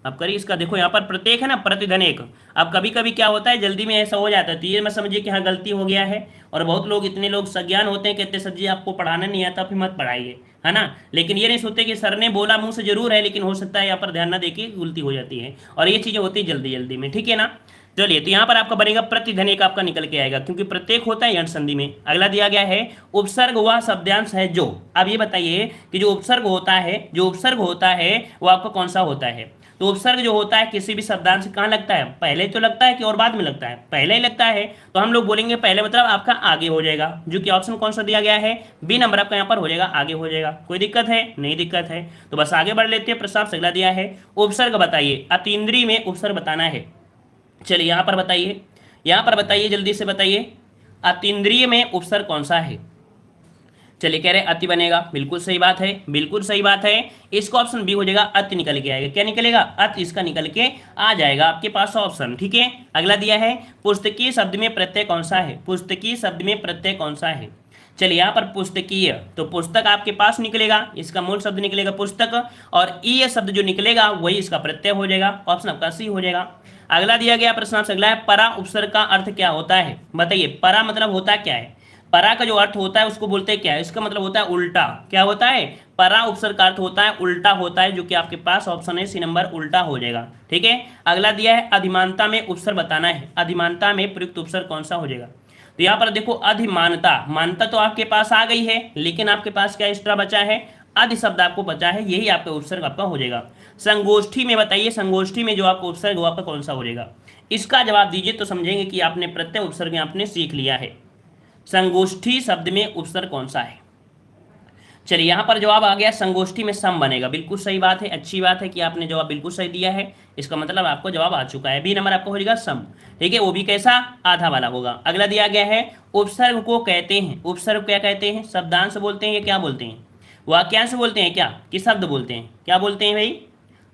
आप करिए इसका, देखो यहाँ पर प्रत्येक है ना, प्रतिधन एक। अब कभी कभी क्या होता है, जल्दी में ऐसा हो जाता है तो ये मैं समझिए कि हाँ गलती हो गया है। और बहुत लोग, इतने लोग सज्ञान होते हैं, कहते सर जी आपको पढ़ाना नहीं आता फिर मत पढ़ाइए, है ना। लेकिन ये नहीं सोचते कि सर ने बोला मुंह से जरूर है, लेकिन हो सकता है यहाँ पर ध्यान ना देके गलती हो जाती है। और ये चीज़ें होती है जल्दी जल्दी में। ठीक है ना। चलिए तो यहाँ पर आपका बनेगा प्रतिधन एक आपका निकल के आएगा, क्योंकि प्रत्येक होता है यण संधि में। अगला दिया गया है, उपसर्ग वह शब्दांश है जो। अब ये बताइए कि जो उपसर्ग होता है वो आपका कौन सा होता है? तो उपसर्ग जो होता है किसी भी शब्दांश कहाँ लगता है? पहले तो लगता है कि और बाद में लगता है? पहले ही लगता है। तो हम लोग बोलेंगे पहले, मतलब आपका आगे हो जाएगा, जो कि ऑप्शन कौन सा दिया गया है? बी नंबर आपका यहाँ पर हो जाएगा, आगे हो जाएगा। कोई दिक्कत है? नहीं दिक्कत है। तो बस आगे बढ़ लेते हैं। प्रस्ताव अगला दिया है, उपसर्ग बताइए, अतीन्द्रिय में उपसर्ग बताना है। चलिए यहाँ पर बताइए, जल्दी से बताइए, अतीन्द्रिय में उपसर्ग कौन सा है? चलिए कह रहे अति बनेगा, बिल्कुल सही बात है, बिल्कुल सही बात है। इसका ऑप्शन बी हो जाएगा, अति निकल के आएगा। क्या निकलेगा? अति इसका निकल के आ जाएगा आपके पास ऑप्शन। ठीक है, अगला दिया है, पुस्तकीय शब्द में प्रत्यय कौन सा है? पुस्तकीय शब्द में प्रत्यय कौन सा है? चलिए यहाँ पर पुस्तकीय, तो पुस्तक आपके पास निकलेगा, इसका मूल शब्द निकलेगा पुस्तक, और ईय शब्द जो निकलेगा वही इसका प्रत्यय हो जाएगा, ऑप्शन आपका सी हो जाएगा। अगला दिया गया प्रश्न आपसे अगला है, परा उपसर्ग का अर्थ क्या होता है? बताइए, परा मतलब होता क्या है? परा का जो अर्थ होता है उसको बोलते हैं क्या, इसका मतलब होता है उल्टा। क्या होता है, परा उपसर्ग का अर्थ होता है उल्टा होता है, जो कि आपके पास ऑप्शन है सी नंबर उल्टा हो जाएगा। ठीक है, अगला दिया है अधिमानता में उपसर्ग बताना है, अधिमानता में प्रयुक्त उपसर्ग कौन सा हो जाएगा। तो यहाँ पर देखो अधिमानता, मानता तो आपके पास आ गई है, लेकिन आपके पास क्या एक्स्ट्रा बचा है, अधि शब्द आपको बचा है, यही आपका उपसर्ग आपका हो जाएगा। संगोष्ठी में बताइए, संगोष्ठी में जो आपका उपसर्ग वो आपका कौन सा हो जाएगा, इसका जवाब दीजिए तो समझेंगे कि आपने प्रत्यय उपसर्ग आपने सीख लिया है। संगोष्ठी शब्द में उपसर्ग कौन सा है। चलिए यहाँ पर जवाब आ गया, संगोष्ठी में सम बनेगा। बिल्कुल सही बात है, अच्छी बात है कि आपने जवाब बिल्कुल सही दिया है, इसका मतलब आपको जवाब आ चुका है। बी नंबर आपको हो जाएगा सम। ठीक है, वो भी कैसा, आधा वाला होगा। अगला दिया गया है उपसर्ग को कहते हैं, उपसर्ग क्या कहते हैं, शब्दांश बोलते हैं या क्या बोलते हैं, वाक्यांश बोलते हैं क्या, कि शब्द बोलते हैं, क्या बोलते हैं भाई,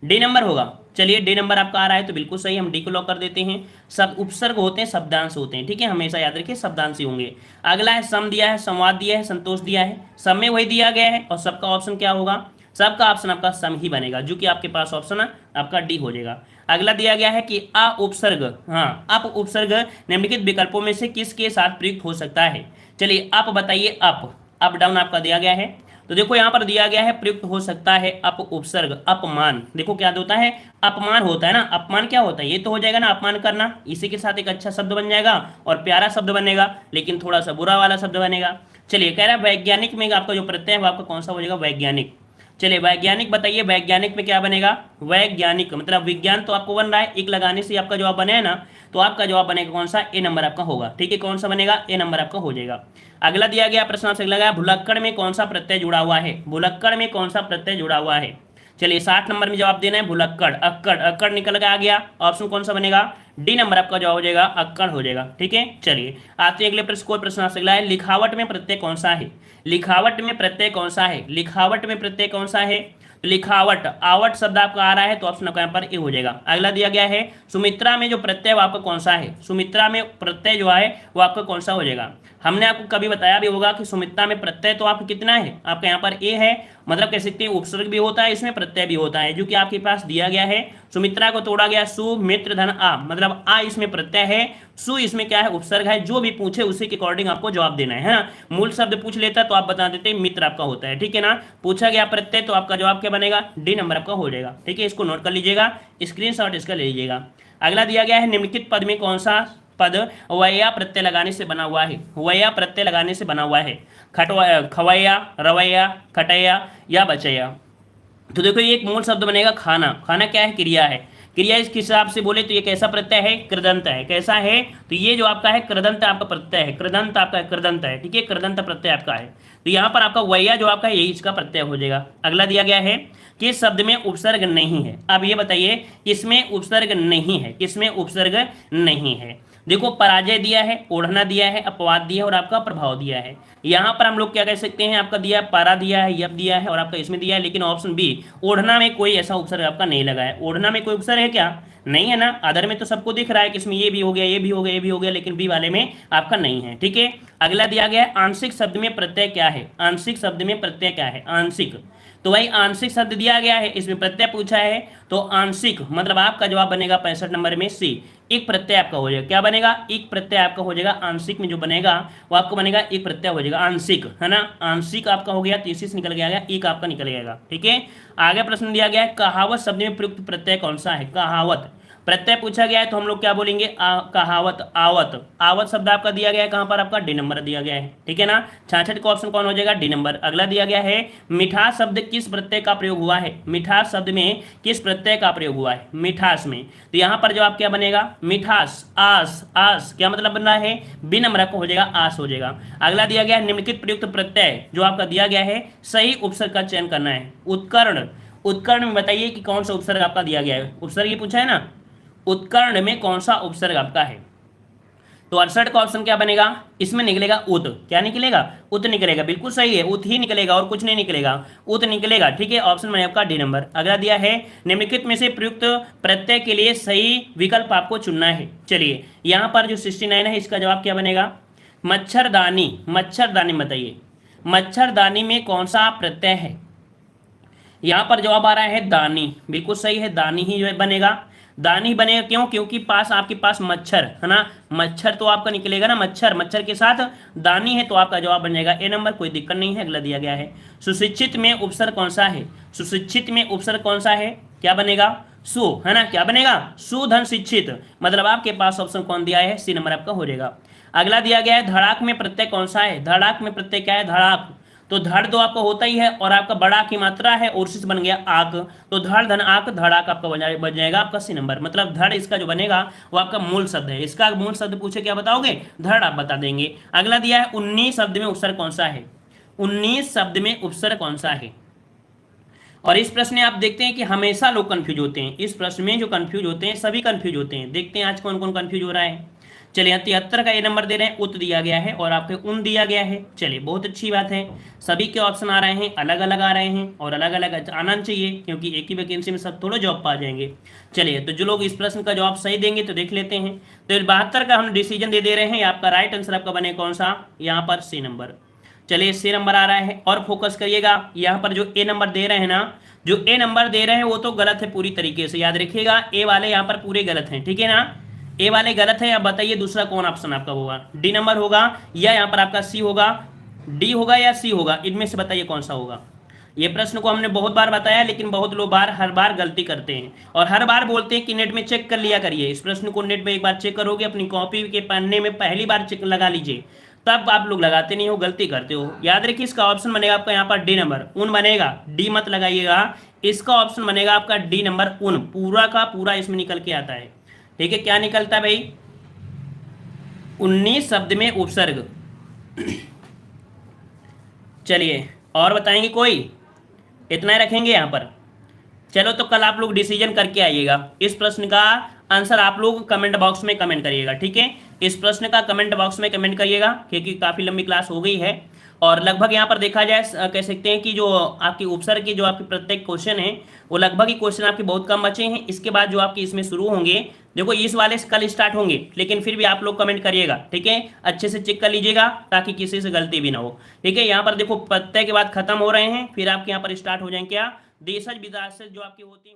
डी नंबर होगा। चलिए डी नंबर आपका आ रहा है तो बिल्कुल सही, हम डी को लॉक कर देते हैं। सब उपसर्ग होते हैं, शब्दांश होते हैं। ठीक है, हमेशा याद रखिए शब्दांश ही होंगे। अगला है सम दिया है, संवाद दिया है, संतोष दिया है। सम में वही दिया गया है और सबका ऑप्शन क्या होगा, सबका ऑप्शन आपका सम ही बनेगा, जो कि आपके पास ऑप्शन है आपका डी हो जाएगा। अगला दिया गया है कि अ उपसर्ग, हाँ अप उपसर्ग निम्नलिखित विकल्पों में से किसके साथ प्रयुक्त हो सकता है। चलिए अप बताइए, अप डाउन आपका दिया गया है। तो देखो यहाँ पर दिया गया है प्रयुक्त हो सकता है अप उपसर्ग, अपमान। देखो क्या होता है, अपमान होता है ना, अपमान क्या होता है, ये तो हो जाएगा ना अपमान करना, इसी के साथ एक अच्छा शब्द बन जाएगा और प्यारा शब्द बनेगा, लेकिन थोड़ा सा बुरा वाला शब्द बनेगा। चलिए कह रहा है वैज्ञानिक में आपका जो प्रत्यय है वो आपका कौन सा हो जाएगा, वैज्ञानिक। चलिए वैज्ञानिक बताइए, वैज्ञानिक में क्या बनेगा, वैज्ञानिक मतलब विज्ञान तो आपको बन रहा है, एक लगाने से आपका जवाब बने ना, तो आपका जवाब बनेगा कौन सा, ए नंबर आपका होगा। ठीक है, कौन सा बनेगा, ए नंबर आपका हो जाएगा। अगला दिया गया प्रश्न आपसे लगा, भुलक्कड़ में कौन सा प्रत्यय जुड़ा हुआ है, भुलक्कड़ में कौन सा प्रत्यय जुड़ा हुआ है। चलिए 60 नंबर में जवाब देना है भुलक्कड़, अक्कड़, अक्कड़ निकल के आ गया, ऑप्शन कौन सा बनेगा, डी नंबर आपका जवाब हो जाएगा, अक्कड़ हो जाएगा। ठीक है, चलिए आते हैं अगले प्रश्न को। प्रश्न आपसे अगला है, लिखावट में प्रत्यय कौन सा है, लिखावट में प्रत्यय कौन सा है, लिखावट में प्रत्यय कौन सा है। लिखावट, आवट शब्द आपका आ रहा है तो ऑप्शन आपका यहाँ पर ए हो जाएगा। अगला दिया गया है सुमित्रा में जो प्रत्यय वो आपका कौन सा है, सुमित्रा में प्रत्यय जो है वो आपका कौन सा हो जाएगा। हमने आपको कभी बताया भी होगा कि सुमित्रा में प्रत्यय तो आपका कितना है, आपका यहाँ पर ए है, मतलब कह सकते हैं उपसर्ग भी होता है इसमें, प्रत्यय भी होता है, जो कि आपके पास दिया गया है। सुमित्रा को तोड़ा गया, सु मित्र धन आ, मतलब आ इसमें प्रत्यय है, सु इसमें क्या है उपसर्ग है। जो भी पूछे उसी के अकॉर्डिंग आपको जवाब देना है ना। मूल शब्द पूछ लेता तो आप बता देते मित्र आपका होता है। ठीक है ना, पूछा गया प्रत्यय तो आपका जवाब क्या बनेगा, डी नंबर आपका हो जाएगा। ठीक है, इसको नोट कर लीजिएगा, स्क्रीनशॉट इसका ले लीजिएगा। अगला दिया गया है निम्नलिखित पद में कौन सा पद वैया प्रत्यय लगाने से बना हुआ है, वैया प्रत्यय लगाने से बना हुआ है, खवैया, रवैया, खटैया या बचैया। तो देखो ये एक मूल शब्द बनेगा खाना, खाना क्या है, क्रिया है, क्रिया इसके हिसाब से बोले तो ये कैसा प्रत्यय है, कृदंत है। कैसा है, तो ये जो आपका है कृदंत आपका प्रत्यय है, कृदंत आपका कृदंत है। ठीक है, कृदंत प्रत्यय आपका है, तो यहाँ पर आपका वैया जो आपका है यही इसका प्रत्यय हो जाएगा। अगला दिया गया है किस शब्द में उपसर्ग नहीं है। अब ये बताइए किसमें उपसर्ग नहीं है, किसमें उपसर्ग नहीं है। देखो पराजय दिया है, ओढ़ना दिया है, अपवाद दिया है और आपका प्रभाव दिया है। यहाँ पर हम लोग क्या कह सकते हैं, आपका दिया है पारा दिया है, यप दिया है और आपका इसमें दिया है, लेकिन ऑप्शन बी ओढ़ना में कोई ऐसा उपसर्ग आपका नहीं लगा है। ओढ़ना में कोई उपसर्ग है क्या, नहीं है ना। अदर में तो सबको दिख रहा है कि इसमें ये भी हो गया, ये भी हो गया, ये भी हो गया, लेकिन बी वाले में आपका नहीं है। ठीक है, अगला दिया गया है आंशिक शब्द में प्रत्यय क्या है, आंशिक शब्द में प्रत्यय क्या है, आंशिक। तो भाई आंशिक शब्द दिया गया है, इसमें प्रत्यय पूछा है, तो आंशिक मतलब आपका जवाब बनेगा 65 नंबर में सी, एक प्रत्यय आपका हो जाएगा। क्या बनेगा, एक प्रत्यय आपका हो जाएगा। आंशिक में जो बनेगा वो आपको बनेगा एक प्रत्यय हो जाएगा, आंशिक है ना। आंशिक आपका हो गया, तीसरी से निकल गया, एक आपका निकल जाएगा। ठीक है, आगे प्रश्न दिया गया है कहावत शब्द में प्रयुक्त प्रत्यय कौन सा है, कहावत प्रत्यय पूछा गया है तो हम लोग क्या बोलेंगे, कहावत, आवत। आवत शब्द आपका दिया गया है कहां पर, आपका डी नंबर दिया गया है। ठीक है ना, 66 का ऑप्शन कौन हो जाएगा, डी नंबर। अगला दिया गया है मिठास शब्द किस प्रत्यय का प्रयोग हुआ है, मिठास शब्द में किस प्रत्यय का प्रयोग हुआ है, मिठास में। तो यहाँ पर जवाब क्या बनेगा, मिठास, आस, आस क्या मतलब बन रहा है, बी नंबर आपको हो जाएगा, आस हो जाएगा। अगला दिया गया है निम्नलिखित प्रयुक्त प्रत्यय जो आपका दिया गया है सही उपसर्ग का चयन करना है। उत्कर्ण, उत्कर्ण में बताइए कि कौन सा उपसर्ग आपका दिया गया है, उपसर्ग ये पूछा है ना, उत्कर्ण में कौन सा उपसर्ग आपका है। तो 68 का ऑप्शन क्या बनेगा, इसमें निकलेगा उत, क्या निकलेगा, उत निकलेगा। बिल्कुल सही है, उत ही निकलेगा और कुछ नहीं निकलेगा, उत निकलेगा। ठीक है, ऑप्शन में आपका डी नंबर। अगला दिया है निम्नलिखित में से प्रयुक्त प्रत्यय के लिए सही विकल्प आपको चुनना है। चलिए यहाँ पर जो 69 है इसका जवाब क्या बनेगा, मच्छरदानी, मच्छरदानी बताइए मच्छरदानी में कौन सा प्रत्यय है। यहाँ पर जवाब आ रहा है दानी, बिल्कुल सही है, दानी ही जो है बनेगा। दानी बनेगा क्यों? क्योंकि पास आपके पास मच्छर है ना, मच्छर तो आपका निकलेगा ना, मच्छर, मच्छर के साथ दानी है, तो आपका जवाब बन जाएगा ए नंबर, कोई दिक्कत नहीं है। अगला दिया गया है, सुशिक्षित में उपसर्ग कौन सा है? सुशिक्षित में उपसर्ग कौन सा है? क्या बनेगा? सु, है ना, क्या बनेगा? सुधन शिक्षित, मतलब आपके पास ऑप्शन कौन दिया है? सी नंबर आपका हो जाएगा। अगला दिया गया है, धड़ाक में प्रत्यय कौन सा है? धड़ाक में प्रत्यय क्या है? धड़ाक, तो धड़ तो आपका होता ही है, और आपका बड़ा की मात्रा है, और से बन गया आक, तो धड़ धन आक, धड़ाक आपका बन जाएगा आपका सी नंबर। मतलब धड़ इसका जो बनेगा वो आपका मूल शब्द है। इसका मूल शब्द पूछे क्या बताओगे? धड़ आप बता देंगे। अगला दिया है, 19 शब्द में उपसर्ग कौन सा है? 19 शब्द में उपसर्ग कौन सा है? और इस प्रश्न में आप देखते हैं कि हमेशा लोग कंफ्यूज होते हैं, इस प्रश्न में जो कंफ्यूज होते हैं सभी कंफ्यूज होते हैं। देखते हैं आज कौन कौन कंफ्यूज हो रहा है। चलिए 73 का ए नंबर दे रहे हैं, उत दिया गया है और आपके उन दिया गया है। चलिए बहुत अच्छी बात है, सभी के ऑप्शन आ रहे हैं, अलग अलग आ रहे हैं, और अलग अलग आना चाहिए, क्योंकि एक ही वैकेंसी में सब थोड़ा जॉब पा जाएंगे। चलिए तो जो लोग इस प्रश्न का जवाब सही देंगे तो देख लेते हैं। तो 72 का हम डिसीजन दे रहे हैं, आपका राइट आंसर आपका बने कौन सा? यहाँ पर सी नंबर। चलिए सी नंबर आ रहा है, और फोकस करिएगा, यहाँ पर जो ए नंबर दे रहे हैं ना, जो ए नंबर दे रहे हैं वो तो गलत है पूरी तरीके से, याद रखिएगा, ए वाले यहाँ पर पूरे गलत हैं, ठीक है ना, ए वाले गलत है। अब बताइए दूसरा कौन ऑप्शन आपका होगा? डी नंबर होगा, या यहाँ पर आपका सी होगा, डी होगा या सी होगा, इनमें से बताइए कौन सा होगा। ये प्रश्न को हमने बहुत बार बताया, लेकिन बहुत लोग हर बार गलती करते हैं, और हर बार बोलते हैं कि नेट में चेक कर लिया करिए। इस प्रश्न को नेट में एक बार चेक करोगे, अपनी कॉपी के पन्ने में पहली बार चेक लगा लीजिए, तब आप लोग लगाते नहीं हो, गलती करते हो। याद रखिए इसका ऑप्शन बनेगा आपका यहाँ पर डी नंबर, उन बनेगा, डी मत लगाइएगा, इसका ऑप्शन बनेगा आपका डी नंबर, उन, पूरा का पूरा इसमें निकल के आता है। ठीक है, क्या निकलता है भाई? 19 शब्द में उपसर्ग। चलिए और बताएंगे कोई? इतना ही रखेंगे यहाँ पर। चलो तो कल आप लोग डिसीजन करके आइएगा। इस प्रश्न का आंसर आप लोग कमेंट बॉक्स में कमेंट करिएगा, ठीक है, इस प्रश्न का कमेंट बॉक्स में कमेंट करिएगा, क्योंकि काफ़ी लंबी क्लास हो गई है। और लगभग यहाँ पर देखा जाए कह सकते हैं कि जो आपकी उपसर्ग की जो आपके प्रत्येक क्वेश्चन है वो लगभग ही क्वेश्चन आपके बहुत कम बचे हैं। इसके बाद जो आपके इसमें शुरू होंगे, देखो इस वाले से कल स्टार्ट होंगे, लेकिन फिर भी आप लोग कमेंट करिएगा, ठीक है, अच्छे से चेक कर लीजिएगा ताकि किसी से गलती भी ना हो। ठीक है, यहाँ पर देखो प्रत्यय के बाद खत्म हो रहे हैं, फिर आपके यहाँ पर स्टार्ट हो जाएंगे क्या? देशज विदेशज जो आपकी होती है।